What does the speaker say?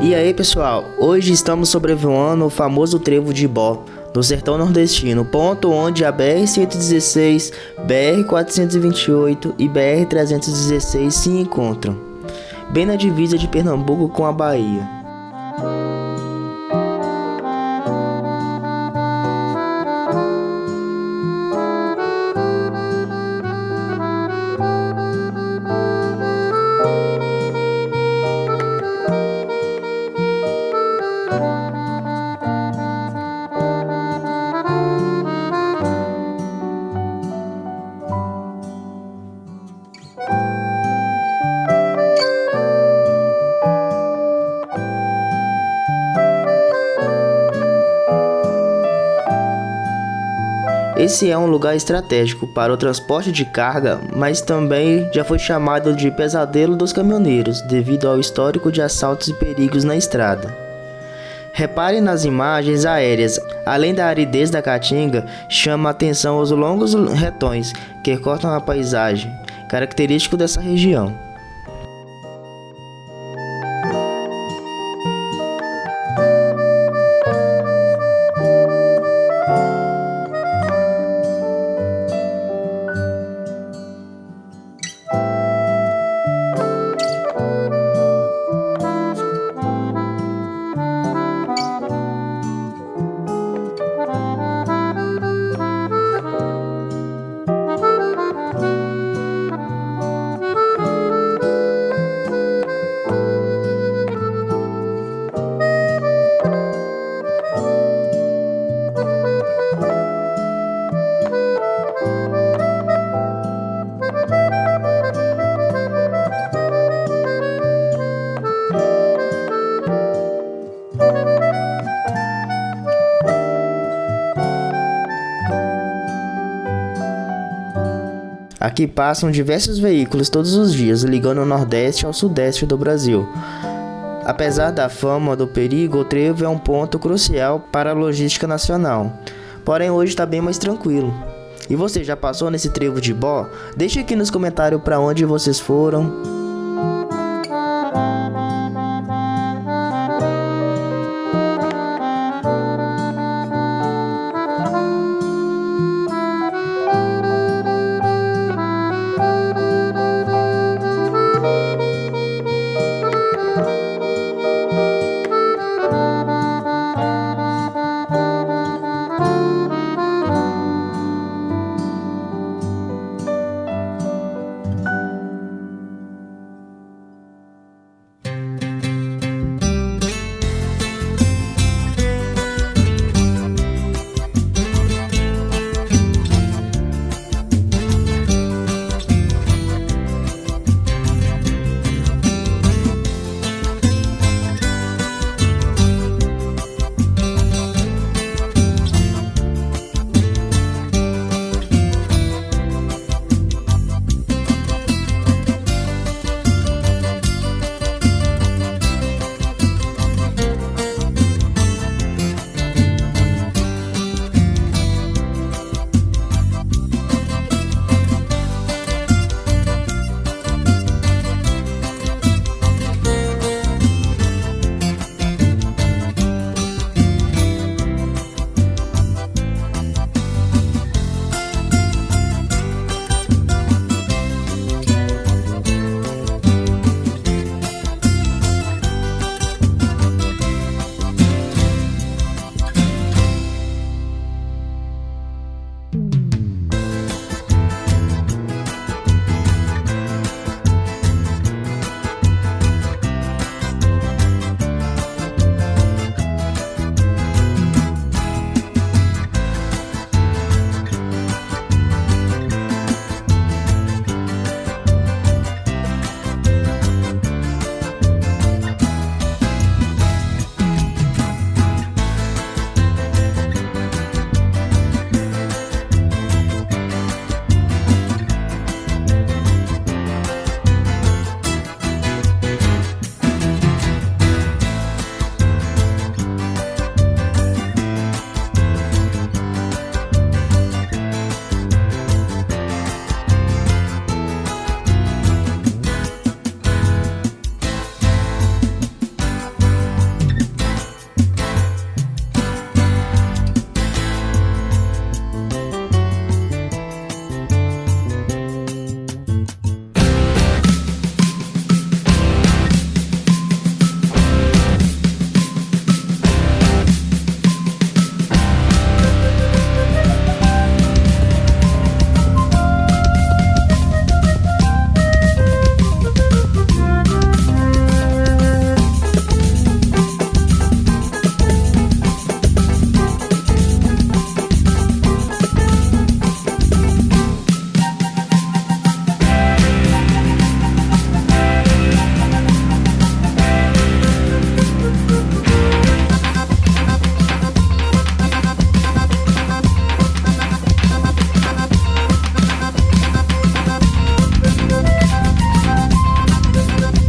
E aí pessoal, hoje estamos sobrevoando o famoso Trevo de Ibó, no sertão nordestino, ponto onde a BR-116, BR-428 e BR-316 se encontram, bem na divisa de Pernambuco com a Bahia. Esse é um lugar estratégico para o transporte de carga, mas também já foi chamado de pesadelo dos caminhoneiros, devido ao histórico de assaltos e perigos na estrada. Repare nas imagens aéreas, além da aridez da caatinga, chama a atenção os longos retões que cortam a paisagem, característico dessa região. Aqui passam diversos veículos todos os dias, ligando o Nordeste ao Sudeste do Brasil. Apesar da fama do perigo, o trevo é um ponto crucial para a logística nacional. Porém, hoje está bem mais tranquilo. E você já passou nesse trevo de Ibó? Deixe aqui nos comentários para onde vocês foram.